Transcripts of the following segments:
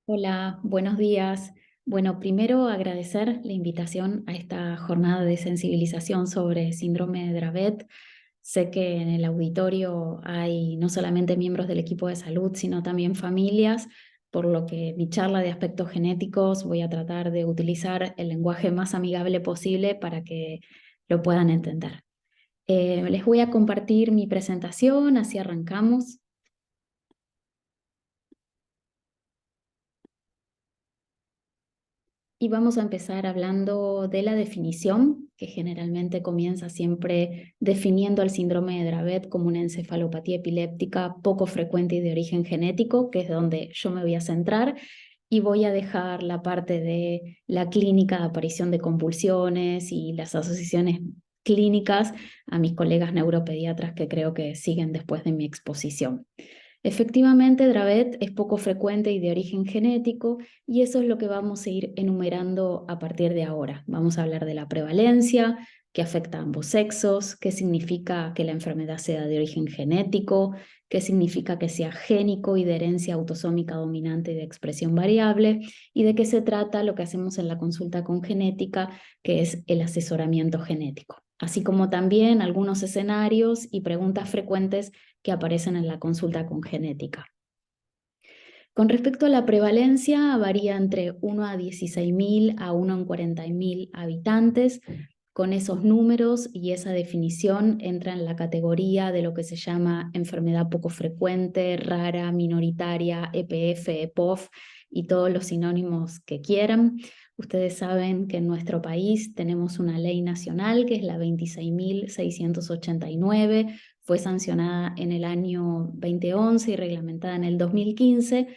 Hola, buenos días. Bueno, primero agradecer la invitación a esta jornada de sensibilización sobre síndrome de Dravet. Sé que en el auditorio hay no solamente miembros del equipo de salud, sino también familias, por lo que mi charla de aspectos genéticos voy a tratar de utilizar el lenguaje más amigable posible para que lo puedan entender. Les voy a compartir mi presentación, así arrancamos. Y vamos a empezar hablando de la definición, que generalmente comienza siempre definiendo al síndrome de Dravet como una encefalopatía epiléptica poco frecuente y de origen genético, que es donde yo me voy a centrar, y voy a dejar la parte de la clínica de aparición de convulsiones y las asociaciones clínicas a mis colegas neuropediatras que creo que siguen después de mi exposición. Efectivamente, Dravet es poco frecuente y de origen genético, y eso es lo que vamos a ir enumerando a partir de ahora. Vamos a hablar de la prevalencia, que afecta a ambos sexos, qué significa que la enfermedad sea de origen genético, qué significa que sea génico y de herencia autosómica dominante y de expresión variable, y de qué se trata lo que hacemos en la consulta con genética, que es el asesoramiento genético, así como también algunos escenarios y preguntas frecuentes que aparecen en la consulta con genética. Con respecto a la prevalencia, varía entre 1 a 16.000 a 1 en 40.000 habitantes. Con esos números y esa definición entra en la categoría de lo que se llama enfermedad poco frecuente, rara, minoritaria, EPF, EPOF y todos los sinónimos que quieran. Ustedes saben que en nuestro país tenemos una ley nacional que es la 26.689, fue sancionada en el año 2011 y reglamentada en el 2015,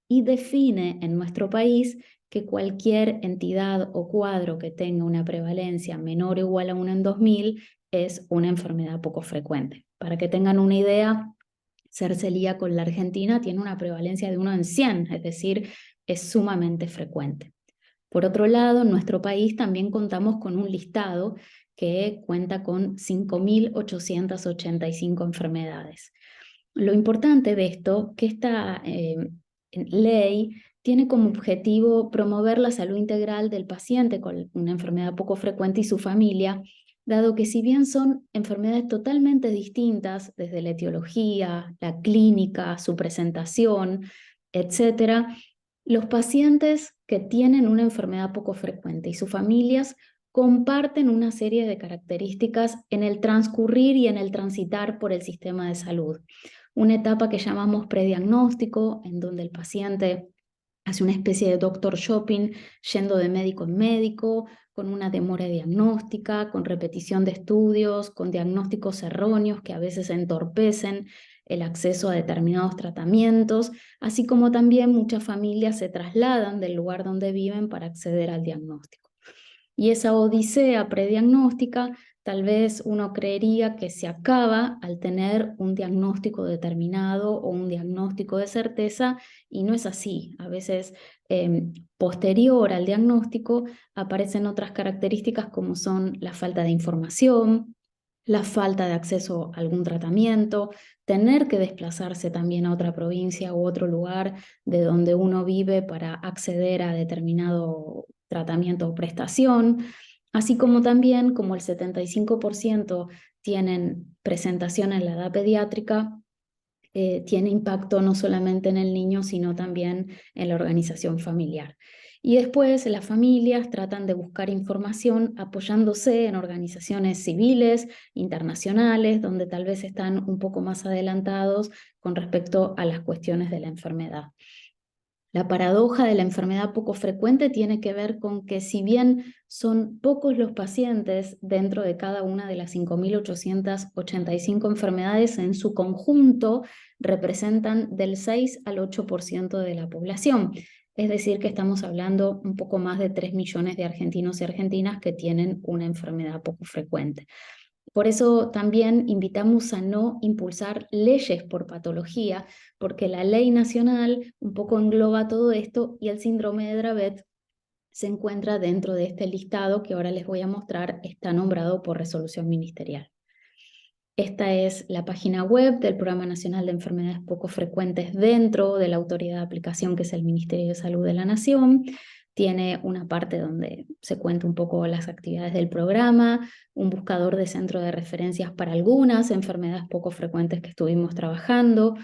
y define en nuestro país que cualquier entidad o cuadro que tenga una prevalencia menor o igual a 1 en 2000 es una enfermedad poco frecuente. Para que tengan una idea, ser celíaco en la Argentina tiene una prevalencia de 1 en 100, es decir, es sumamente frecuente. Por otro lado, en nuestro país también contamos con un listado que cuenta con 5.885 enfermedades. Lo importante de esto, que esta ley tiene como objetivo promover la salud integral del paciente con una enfermedad poco frecuente y su familia, dado que si bien son enfermedades totalmente distintas desde la etiología, la clínica, su presentación, etcétera, los pacientes que tienen una enfermedad poco frecuente y sus familias comparten una serie de características en el transcurrir y en el transitar por el sistema de salud. Una etapa que llamamos prediagnóstico, en donde el paciente hace una especie de doctor shopping, yendo de médico en médico, con una demora diagnóstica, con repetición de estudios, con diagnósticos erróneos que a veces entorpecen el acceso a determinados tratamientos, así como también muchas familias se trasladan del lugar donde viven para acceder al diagnóstico. Y esa odisea prediagnóstica, tal vez uno creería que se acaba al tener un diagnóstico determinado o un diagnóstico de certeza, y no es así. A veces, posterior al diagnóstico, aparecen otras características como son la falta de información, la falta de acceso a algún tratamiento, tener que desplazarse también a otra provincia u otro lugar de donde uno vive para acceder a determinado tratamiento o prestación, así como también como el 75% tienen presentación en la edad pediátrica, tiene impacto no solamente en el niño, sino también en la organización familiar. Y después las familias tratan de buscar información apoyándose en organizaciones civiles, internacionales, donde tal vez están un poco más adelantados con respecto a las cuestiones de la enfermedad. La paradoja de la enfermedad poco frecuente tiene que ver con que si bien son pocos los pacientes dentro de cada una de las 5.885 enfermedades, en su conjunto representan del 6 al 8% de la población. Es decir, que estamos hablando un poco más de 3 millones de argentinos y argentinas que tienen una enfermedad poco frecuente. Por eso también invitamos a no impulsar leyes por patología, porque la ley nacional un poco engloba todo esto, y el síndrome de Dravet se encuentra dentro de este listado que ahora les voy a mostrar, está nombrado por resolución ministerial. Esta es la página web del Programa Nacional de Enfermedades Poco Frecuentes dentro de la autoridad de aplicación, que es el Ministerio de Salud de la Nación. Tiene una parte donde se cuenta un poco las actividades del programa, un buscador de centro de referencias para algunas enfermedades poco frecuentes que estuvimos trabajando,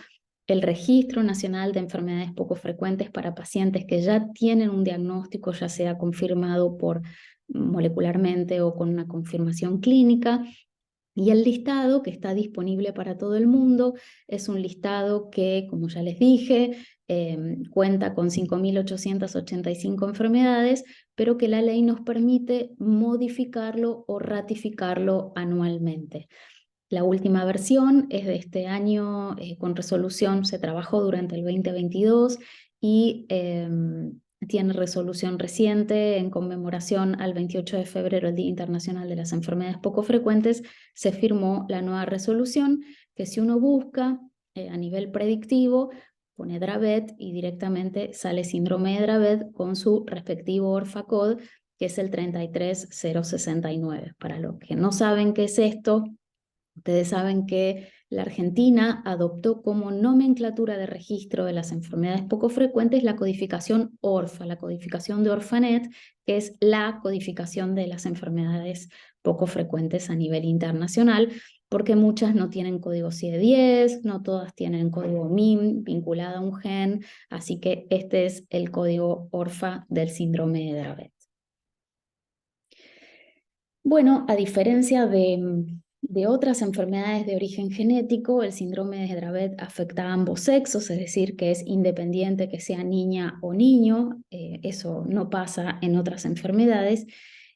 el Registro Nacional de Enfermedades Poco Frecuentes para pacientes que ya tienen un diagnóstico, ya sea confirmado molecularmente o con una confirmación clínica. Y el listado que está disponible para todo el mundo es un listado que, como ya les dije, cuenta con 5.885 enfermedades, pero que la ley nos permite modificarlo o ratificarlo anualmente. La última versión es de este año, con resolución, se trabajó durante el 2022 y tiene resolución reciente en conmemoración al 28 de febrero, el Día Internacional de las Enfermedades Poco Frecuentes. Se firmó la nueva resolución que, si uno busca a nivel predictivo, pone Dravet y directamente sale síndrome de Dravet con su respectivo ORFA-code, que es el 33069. Para los que no saben qué es esto, ustedes saben que la Argentina adoptó como nomenclatura de registro de las enfermedades poco frecuentes la codificación ORFA, la codificación de Orfanet, que es la codificación de las enfermedades poco frecuentes a nivel internacional, porque muchas no tienen código CIE-10, no todas tienen código MIM vinculado a un gen, así que este es el código ORFA del síndrome de Dravet. Bueno, a diferencia de otras enfermedades de origen genético, el síndrome de Dravet afecta a ambos sexos, es decir, que es independiente que sea niña o niño, eso no pasa en otras enfermedades,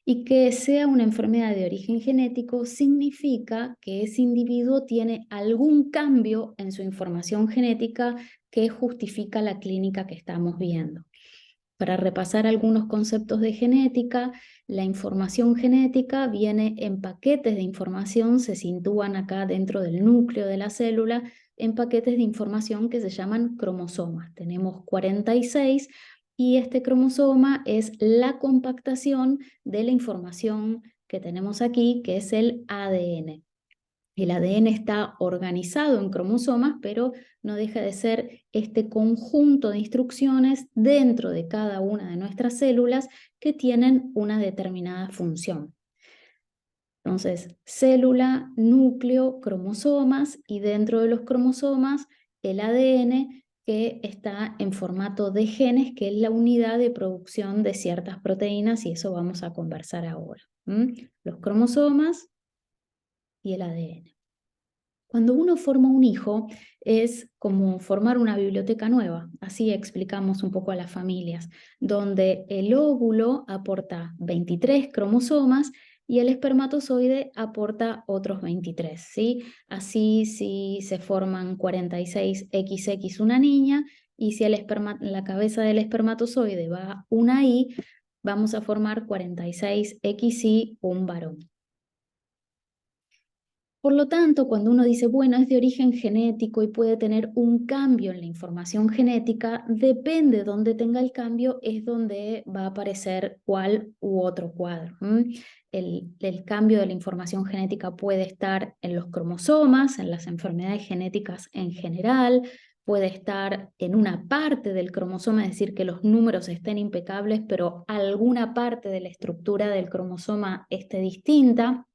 y que sea una enfermedad de origen genético significa que ese individuo tiene algún cambio en su información genética que justifica la clínica que estamos viendo. Para repasar algunos conceptos de genética, la información genética viene en paquetes de información, se sitúan acá dentro del núcleo de la célula, en paquetes de información que se llaman cromosomas. Tenemos 46 y este cromosoma es la compactación de la información que tenemos aquí, que es el ADN. El ADN está organizado en cromosomas, pero no deja de ser este conjunto de instrucciones dentro de cada una de nuestras células que tienen una determinada función. Entonces, célula, núcleo, cromosomas, y dentro de los cromosomas el ADN, que está en formato de genes, que es la unidad de producción de ciertas proteínas, y eso vamos a conversar ahora. Los cromosomas y el ADN. Cuando uno forma un hijo, es como formar una biblioteca nueva, así explicamos un poco a las familias, donde el óvulo aporta 23 cromosomas y el espermatozoide aporta otros 23, ¿sí? Así, si se forman 46XX una niña, y si la cabeza del espermatozoide va una Y, vamos a formar 46XY un varón. Por lo tanto, cuando uno dice, bueno, es de origen genético y puede tener un cambio en la información genética, depende de dónde tenga el cambio, es donde va a aparecer cuál u otro cuadro. El cambio de la información genética puede estar en los cromosomas, en las enfermedades genéticas en general, puede estar en una parte del cromosoma, es decir, que los números estén impecables, pero alguna parte de la estructura del cromosoma esté distinta,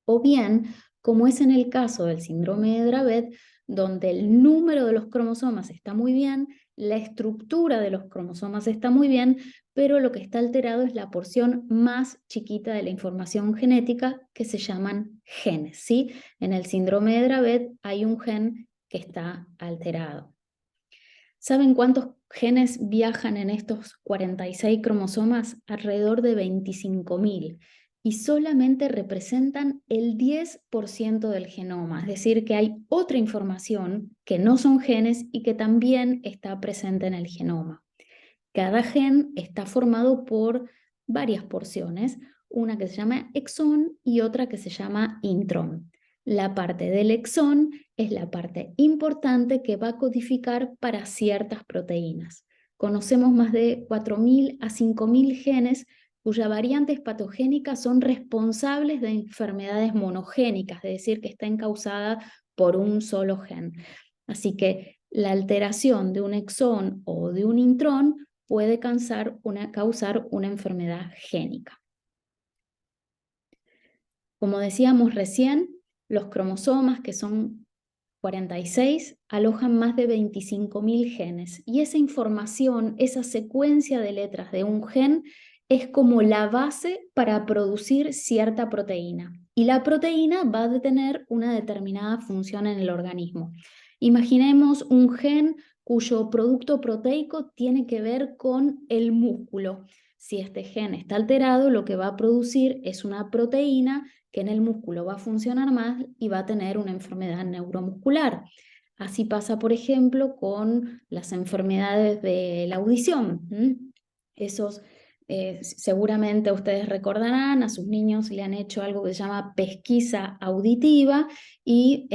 o bien, como es en el caso del síndrome de Dravet, donde el número de los cromosomas está muy bien, la estructura de los cromosomas está muy bien, pero lo que está alterado es la porción más chiquita de la información genética, que se llaman genes, ¿sí? En el síndrome de Dravet hay un gen que está alterado. ¿Saben cuántos genes viajan en estos 46 cromosomas? Alrededor de 25.000. Y solamente representan el 10% del genoma, es decir, que hay otra información que no son genes y que también está presente en el genoma. Cada gen está formado por varias porciones, una que se llama exón y otra que se llama intrón. La parte del exón es la parte importante que va a codificar para ciertas proteínas. Conocemos más de 4.000 a 5.000 genes cuyas variantes patogénicas son responsables de enfermedades monogénicas, es decir, que están causadas por un solo gen. Así que la alteración de un exón o de un intrón puede causar una enfermedad génica. Como decíamos recién, los cromosomas, que son 46, alojan más de 25.000 genes, y esa información, esa secuencia de letras de un gen, es como la base para producir cierta proteína, y la proteína va a tener una determinada función en el organismo. Imaginemos un gen cuyo producto proteico tiene que ver con el músculo. Si este gen está alterado, lo que va a producir es una proteína que en el músculo va a funcionar más y va a tener una enfermedad neuromuscular. Así pasa, por ejemplo, con las enfermedades de la audición. Seguramente ustedes recordarán, a sus niños le han hecho algo que se llama pesquisa auditiva, y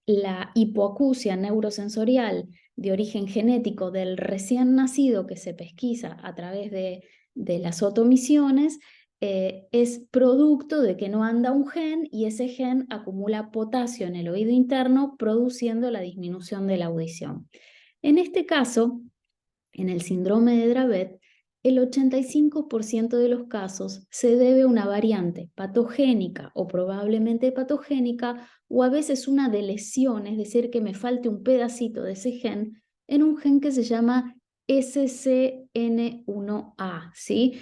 la hipoacusia neurosensorial de origen genético del recién nacido que se pesquisa a través de las otomisiones es producto de que no anda un gen, y ese gen acumula potasio en el oído interno, produciendo la disminución de la audición. En este caso, en el síndrome de Dravet, el 85% de los casos se debe a una variante patogénica o probablemente patogénica, o a veces una de lesión, es decir, que me falte un pedacito de ese gen en un gen que se llama SCN1A, ¿sí?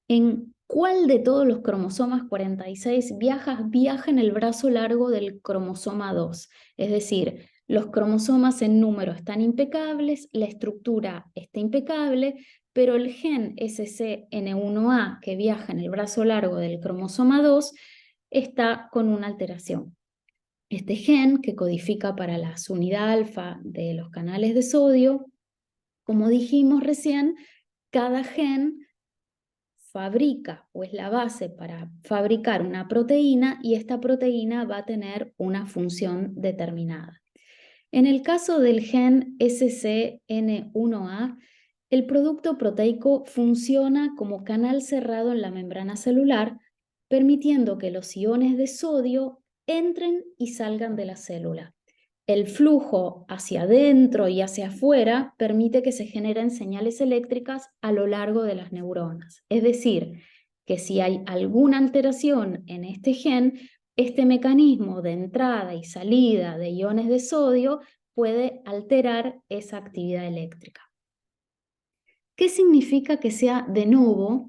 ¿En cuál de todos los cromosomas 46 viaja en el brazo largo del cromosoma 2? Es decir, los cromosomas en número están impecables, la estructura está impecable, pero el gen SCN1A que viaja en el brazo largo del cromosoma 2 está con una alteración. Este gen, que codifica para la subunidad alfa de los canales de sodio, como dijimos recién, cada gen fabrica o es la base para fabricar una proteína, y esta proteína va a tener una función determinada. En el caso del gen SCN1A, el producto proteico funciona como canal cerrado en la membrana celular, permitiendo que los iones de sodio entren y salgan de la célula. El flujo hacia adentro y hacia afuera permite que se generen señales eléctricas a lo largo de las neuronas. Es decir, que si hay alguna alteración en este gen, este mecanismo de entrada y salida de iones de sodio puede alterar esa actividad eléctrica. ¿Qué significa que sea de novo?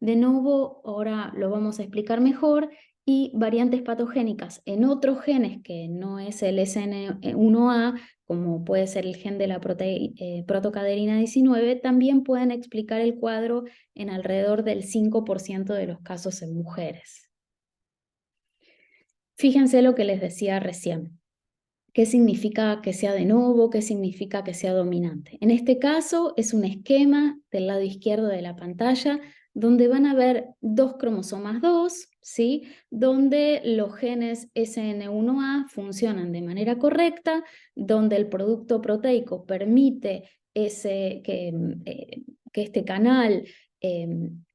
De novo, ahora lo vamos a explicar mejor. Y variantes patogénicas en otros genes que no es el SN1A, como puede ser el gen de la protocaderina 19, también pueden explicar el cuadro en alrededor del 5% de los casos en mujeres. Fíjense lo que les decía recién. ¿Qué significa que sea de novo? ¿Qué significa que sea dominante? En este caso es un esquema del lado izquierdo de la pantalla donde van a ver dos cromosomas 2, ¿sí? Donde los genes SN1A funcionan de manera correcta, donde el producto proteico permite que este canal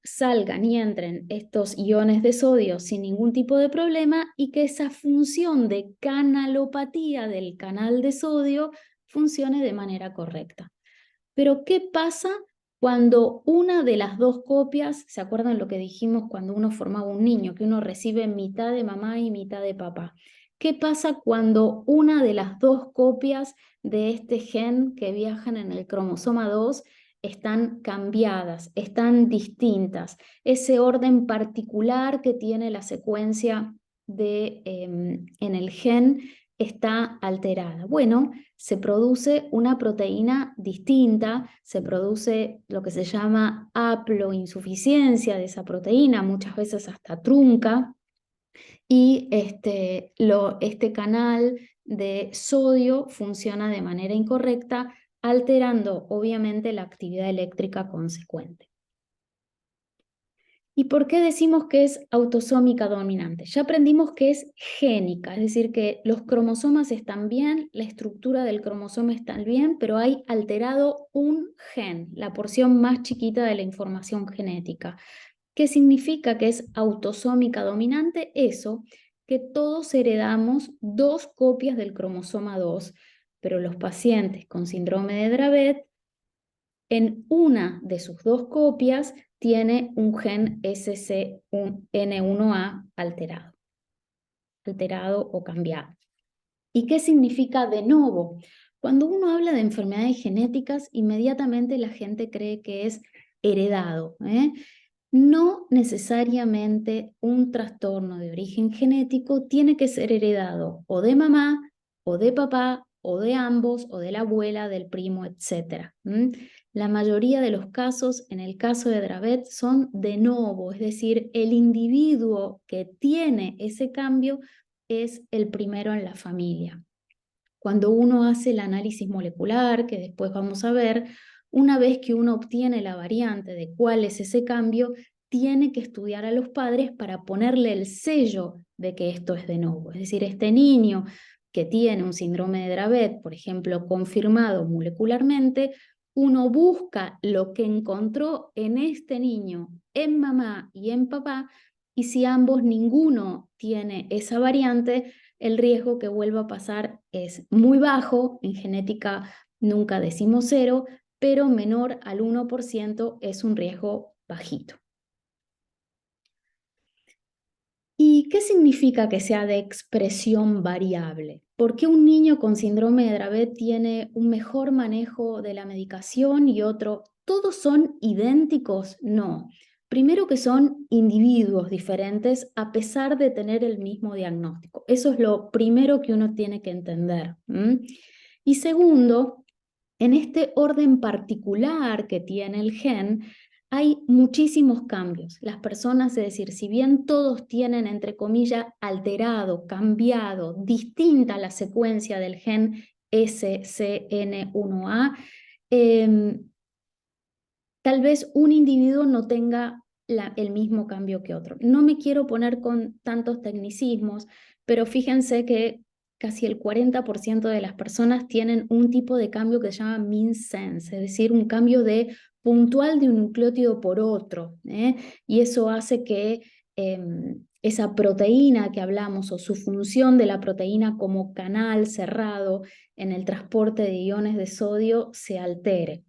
salgan y entren estos iones de sodio sin ningún tipo de problema, y que esa función de canalopatía del canal de sodio funcione de manera correcta. Pero ¿qué pasa cuando una de las dos copias, se acuerdan lo que dijimos cuando uno formaba un niño, que uno recibe mitad de mamá y mitad de papá? ¿Qué pasa cuando una de las dos copias de este gen que viajan en el cromosoma 2 están cambiadas, están distintas? Ese orden particular que tiene la secuencia en el gen está alterada. Bueno, se produce una proteína distinta, se produce lo que se llama haploinsuficiencia de esa proteína, muchas veces hasta trunca, y este canal de sodio funciona de manera incorrecta, alterando obviamente la actividad eléctrica consecuente. ¿Y por qué decimos que es autosómica dominante? Ya aprendimos que es génica, es decir, que los cromosomas están bien, la estructura del cromosoma está bien, pero hay alterado un gen, la porción más chiquita de la información genética. ¿Qué significa que es autosómica dominante? Eso, que todos heredamos 2 copias del cromosoma 2, pero los pacientes con síndrome de Dravet, en una de sus 2 copias, tiene un gen SCN1A alterado o cambiado. ¿Y qué significa de novo? Cuando uno habla de enfermedades genéticas, inmediatamente la gente cree que es heredado, ¿eh? No necesariamente un trastorno de origen genético tiene que ser heredado o de mamá, o de papá, o de ambos, o de la abuela, del primo, etc. La mayoría de los casos, en el caso de Dravet, son de novo, es decir, el individuo que tiene ese cambio es el primero en la familia. Cuando uno hace el análisis molecular, que después vamos a ver, una vez que uno obtiene la variante de cuál es ese cambio, tiene que estudiar a los padres para ponerle el sello de que esto es de novo. Es decir, este niño que tiene un síndrome de Dravet, por ejemplo, confirmado molecularmente, uno busca lo que encontró en este niño, en mamá y en papá, y si ambos ninguno tiene esa variante, el riesgo que vuelva a pasar es muy bajo. En genética nunca decimos 0, pero menor al 1% es un riesgo bajito. ¿Y qué significa que sea de expresión variable? ¿Por qué un niño con síndrome de Dravet tiene un mejor manejo de la medicación y otro? ¿Todos son idénticos? No. Primero, que son individuos diferentes a pesar de tener el mismo diagnóstico. Eso es lo primero que uno tiene que entender. Y segundo, en este orden particular que tiene el gen, hay muchísimos cambios. Las personas, es decir, si bien todos tienen, entre comillas, alterado, cambiado, distinta la secuencia del gen SCN1A, tal vez un individuo no tenga el mismo cambio que otro. No me quiero poner con tantos tecnicismos, pero fíjense que casi el 40% de las personas tienen un tipo de cambio que se llama mean sense, es decir, un cambio puntual de un nucleótido por otro, y eso hace que esa proteína que hablamos, o su función de la proteína como canal cerrado en el transporte de iones de sodio, se altere.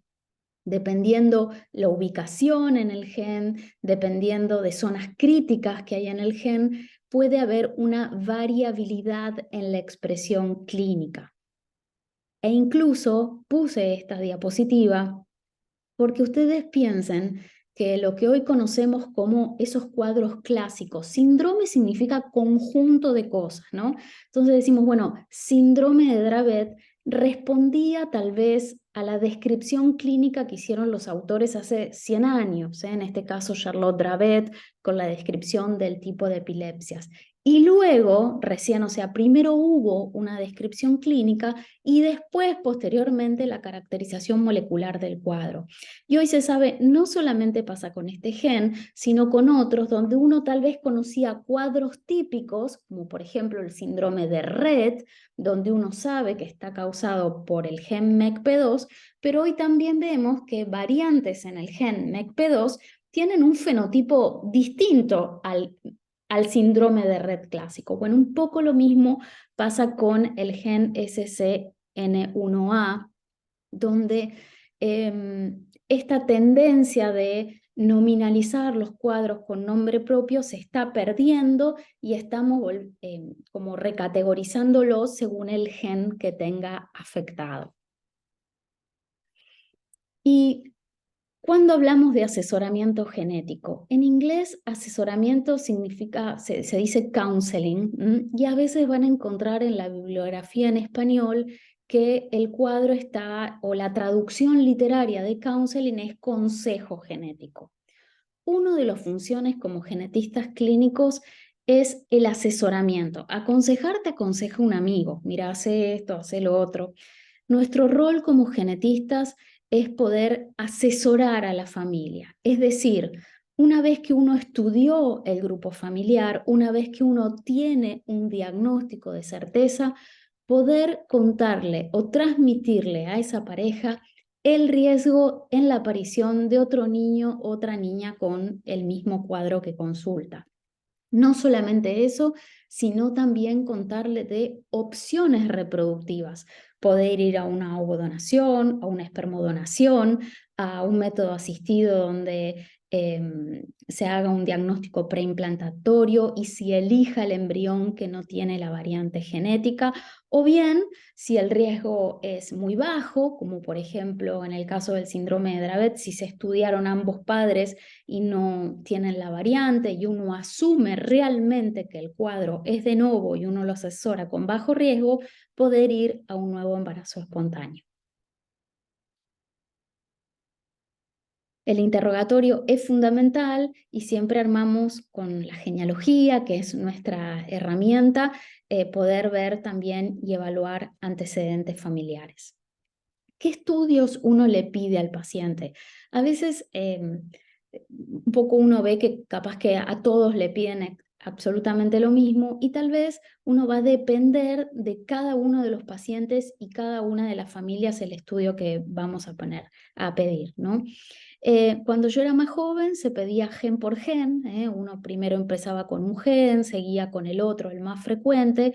Dependiendo la ubicación en el gen, dependiendo de zonas críticas que hay en el gen, puede haber una variabilidad en la expresión clínica. E incluso puse esta diapositiva porque ustedes piensen que lo que hoy conocemos como esos cuadros clásicos, síndrome significa conjunto de cosas, ¿no? Entonces decimos, bueno, síndrome de Dravet respondía tal vez a la descripción clínica que hicieron los autores hace 100 años, en este caso Charlotte Dravet, con la descripción del tipo de epilepsias. Y luego, recién, o sea, primero hubo una descripción clínica y después, posteriormente, la caracterización molecular del cuadro. Y hoy se sabe, no solamente pasa con este gen, sino con otros, donde uno tal vez conocía cuadros típicos, como por ejemplo el síndrome de Rett, donde uno sabe que está causado por el gen MECP2, pero hoy también vemos que variantes en el gen MECP2 tienen un fenotipo distinto al síndrome de Rett clásico. Bueno, un poco lo mismo pasa con el gen SCN1A, donde esta tendencia de nominalizar los cuadros con nombre propio se está perdiendo y estamos como recategorizándolos según el gen que tenga afectado. Y cuando hablamos de asesoramiento genético, en inglés asesoramiento significa, se dice counseling, y a veces van a encontrar en la bibliografía en español que el cuadro está, o la traducción literaria de counseling es consejo genético. Una de las funciones como genetistas clínicos es el asesoramiento. Aconsejar te aconseja un amigo, mira, hace esto, hace lo otro. Nuestro rol como genetistas es poder asesorar a la familia, es decir, Una vez que uno estudió el grupo familiar, una vez que uno tiene un diagnóstico de certeza, poder contarle o transmitirle a esa pareja el riesgo en la aparición de otro niño, otra niña con el mismo cuadro que consulta. No solamente eso, sino también contarle de opciones reproductivas. Poder ir a una ovodonación, a una espermodonación, a un método asistido donde se haga un diagnóstico preimplantatorios y si elija el embrión que no tiene la variante genética, o bien si el riesgo es muy bajo, como por ejemplo en el caso del síndrome de Dravet, si se estudiaron ambos padres y no tienen la variante y uno asume realmente que el cuadro es de novo y uno lo asesora con bajo riesgo, poder ir a un nuevo embarazo espontáneo. El interrogatorio es fundamental y siempre armamos con la genealogía, que es nuestra herramienta, poder ver también y evaluar antecedentes familiares. ¿Qué estudios uno le pide al paciente? A veces un poco uno ve que capaz que a todos le piden absolutamente lo mismo y tal vez uno va a depender de cada uno de los pacientes y cada una de las familias el estudio que vamos a pedir, ¿no? Cuando yo era más joven se pedía gen por gen, uno primero empezaba con un gen, seguía con el otro, el más frecuente,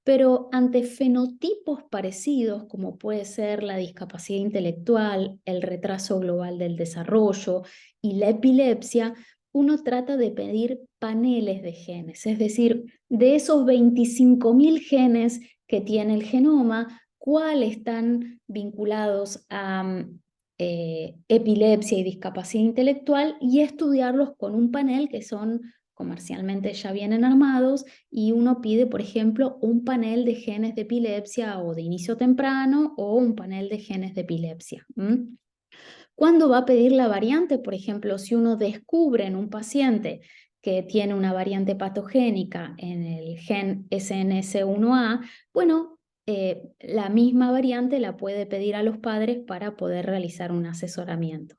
pero ante fenotipos parecidos, como puede ser la discapacidad intelectual, el retraso global del desarrollo y la epilepsia, uno trata de pedir paneles de genes, es decir, de esos 25.000 genes que tiene el genoma, cuáles están vinculados a epilepsia y discapacidad intelectual y estudiarlos con un panel que son comercialmente ya vienen armados y uno pide, por ejemplo, un panel de genes de epilepsia o de inicio temprano o un panel de genes de epilepsia. ¿Cuándo va a pedir la variante? Por ejemplo, si uno descubre en un paciente que tiene una variante patogénica en el gen SNS1A, bueno, la misma variante la puede pedir a los padres para poder realizar un asesoramiento.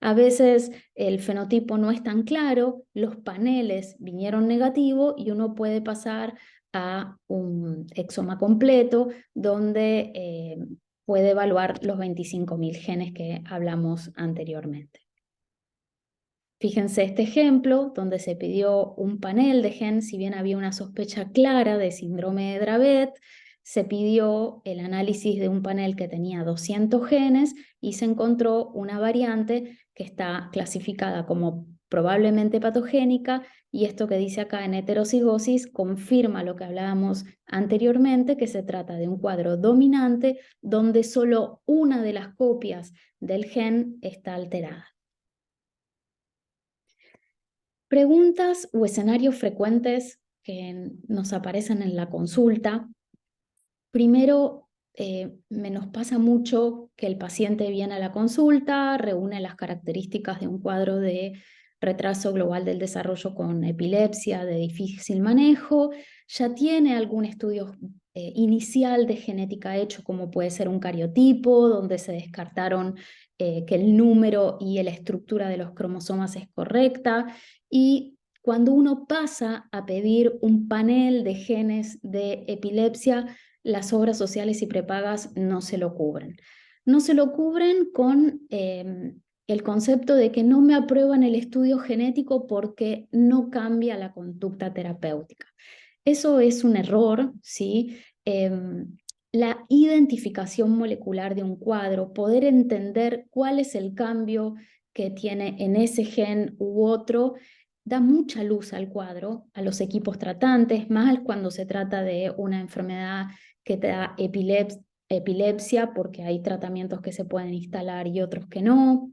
A veces el fenotipo no es tan claro, los paneles vinieron negativos y uno puede pasar a un exoma completo donde puede evaluar los 25.000 genes que hablamos anteriormente. Fíjense este ejemplo donde se pidió un panel de genes, si bien había una sospecha clara de síndrome de Dravet, se pidió el análisis de un panel que tenía 200 genes y se encontró una variante que está clasificada como probablemente patogénica y esto que dice acá en heterocigosis confirma lo que hablábamos anteriormente, que se trata de un cuadro dominante donde solo una de las copias del gen está alterada. Preguntas o escenarios frecuentes que nos aparecen en la consulta. Primero, nos pasa mucho que el paciente viene a la consulta, reúne las características de un cuadro de retraso global del desarrollo con epilepsia de difícil manejo, ya tiene algún estudio inicial de genética hecho, como puede ser un cariotipo, donde se descartaron que el número y la estructura de los cromosomas es correcta, y cuando uno pasa a pedir un panel de genes de epilepsia, las obras sociales y prepagas no se lo cubren. No se lo cubren con el concepto de que no me aprueban el estudio genético porque no cambia la conducta terapéutica. Eso es un error, ¿sí? La identificación molecular de un cuadro, poder entender cuál es el cambio que tiene en ese gen u otro, da mucha luz al cuadro, a los equipos tratantes, más cuando se trata de una enfermedad que te da epilepsia, porque hay tratamientos que se pueden instalar y otros que no,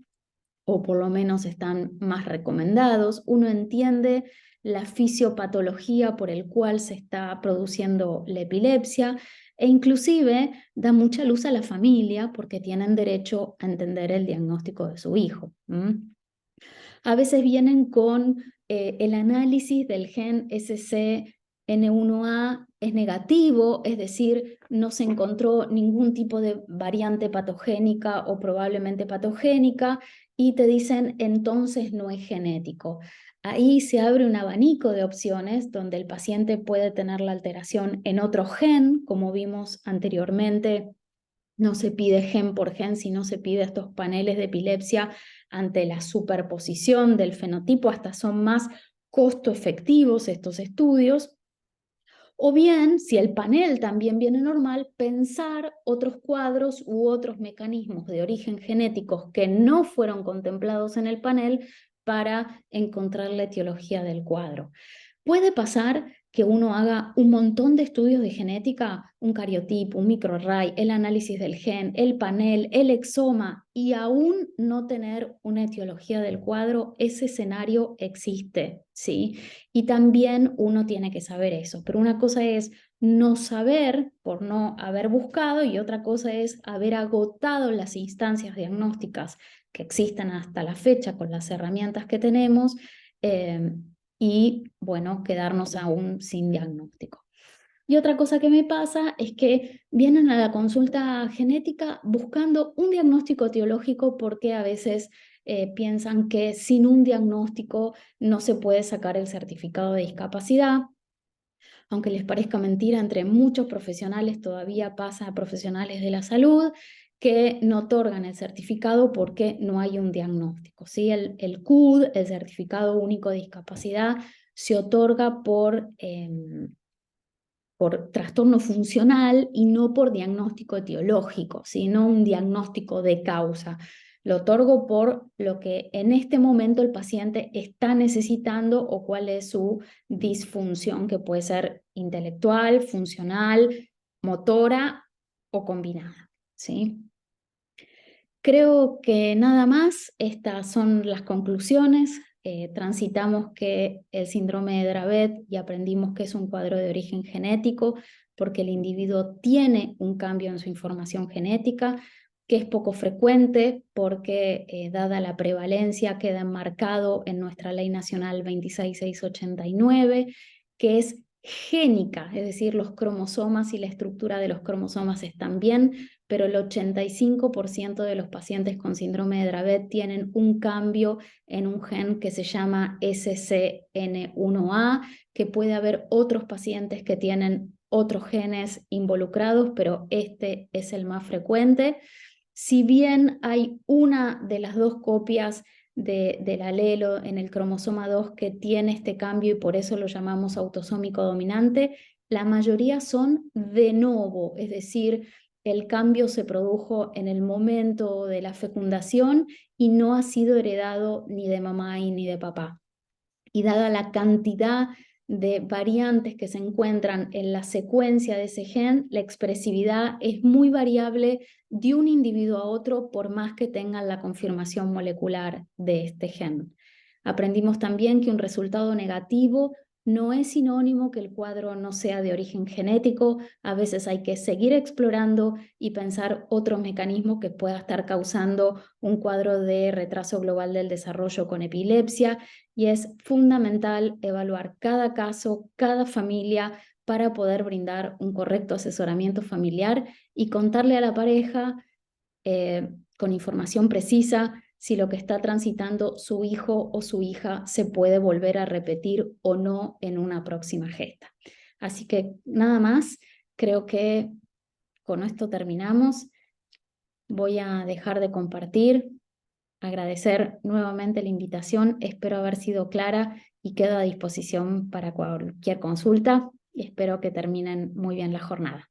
o por lo menos están más recomendados. Uno entiende la fisiopatología por el cual se está produciendo la epilepsia e inclusive da mucha luz a la familia porque tienen derecho a entender el diagnóstico de su hijo. A veces vienen con el análisis del gen SC N1A es negativo, es decir, no se encontró ningún tipo de variante patogénica o probablemente patogénica, y te dicen entonces no es genético. Ahí se abre un abanico de opciones donde el paciente puede tener la alteración en otro gen, como vimos anteriormente. No se pide gen por gen, sino se pide estos paneles de epilepsia ante la superposición del fenotipo, hasta son más costo efectivos estos estudios. O bien, si el panel también viene normal, pensar otros cuadros u otros mecanismos de origen genéticos que no fueron contemplados en el panel para encontrar la etiología del cuadro. Puede pasar que uno haga un montón de estudios de genética, un cariotipo, un microarray, el análisis del gen, el panel, el exoma, y aún no tener una etiología del cuadro. Ese escenario existe, ¿sí? Y también uno tiene que saber eso. Pero una cosa es no saber por no haber buscado, y otra cosa es haber agotado las instancias diagnósticas que existen hasta la fecha con las herramientas que tenemos, y bueno, quedarnos aún sin diagnóstico. Y otra cosa que me pasa es que vienen a la consulta genética buscando un diagnóstico etiológico, porque a veces piensan que sin un diagnóstico no se puede sacar el certificado de discapacidad. Aunque les parezca mentira, entre muchos profesionales todavía pasa a profesionales de la salud que no otorgan el certificado porque no hay un diagnóstico, ¿sí? El CUD, el Certificado Único de Discapacidad, se otorga por trastorno funcional y no por diagnóstico etiológico, sino un diagnóstico de causa. Lo otorgo por lo que en este momento el paciente está necesitando o cuál es su disfunción, que puede ser intelectual, funcional, motora o combinada, ¿sí? Creo que nada más, estas son las conclusiones. Transitamos que el síndrome de Dravet y aprendimos que es un cuadro de origen genético porque el individuo tiene un cambio en su información genética, que es poco frecuente porque dada la prevalencia queda enmarcado en nuestra Ley Nacional 26689, que es génica, es decir, los cromosomas y la estructura de los cromosomas están bien, pero el 85% de los pacientes con síndrome de Dravet tienen un cambio en un gen que se llama SCN1A, que puede haber otros pacientes que tienen otros genes involucrados, pero este es el más frecuente. Si bien hay una de las dos copias del alelo en el cromosoma 2 que tiene este cambio y por eso lo llamamos autosómico dominante, la mayoría son de novo, es decir, el cambio se produjo en el momento de la fecundación y no ha sido heredado ni de mamá ni de papá. Y dada la cantidad de variantes que se encuentran en la secuencia de ese gen, la expresividad es muy variable de un individuo a otro por más que tengan la confirmación molecular de este gen. Aprendimos también que un resultado negativo no es sinónimo que el cuadro no sea de origen genético. A veces hay que seguir explorando y pensar otros mecanismos que pueda estar causando un cuadro de retraso global del desarrollo con epilepsia, y es fundamental evaluar cada caso, cada familia, para poder brindar un correcto asesoramiento familiar y contarle a la pareja con información precisa si lo que está transitando su hijo o su hija se puede volver a repetir o no en una próxima gesta. Así que nada más, creo que con esto terminamos. Voy a dejar de compartir, agradecer nuevamente la invitación, espero haber sido clara y quedo a disposición para cualquier consulta y espero que terminen muy bien la jornada.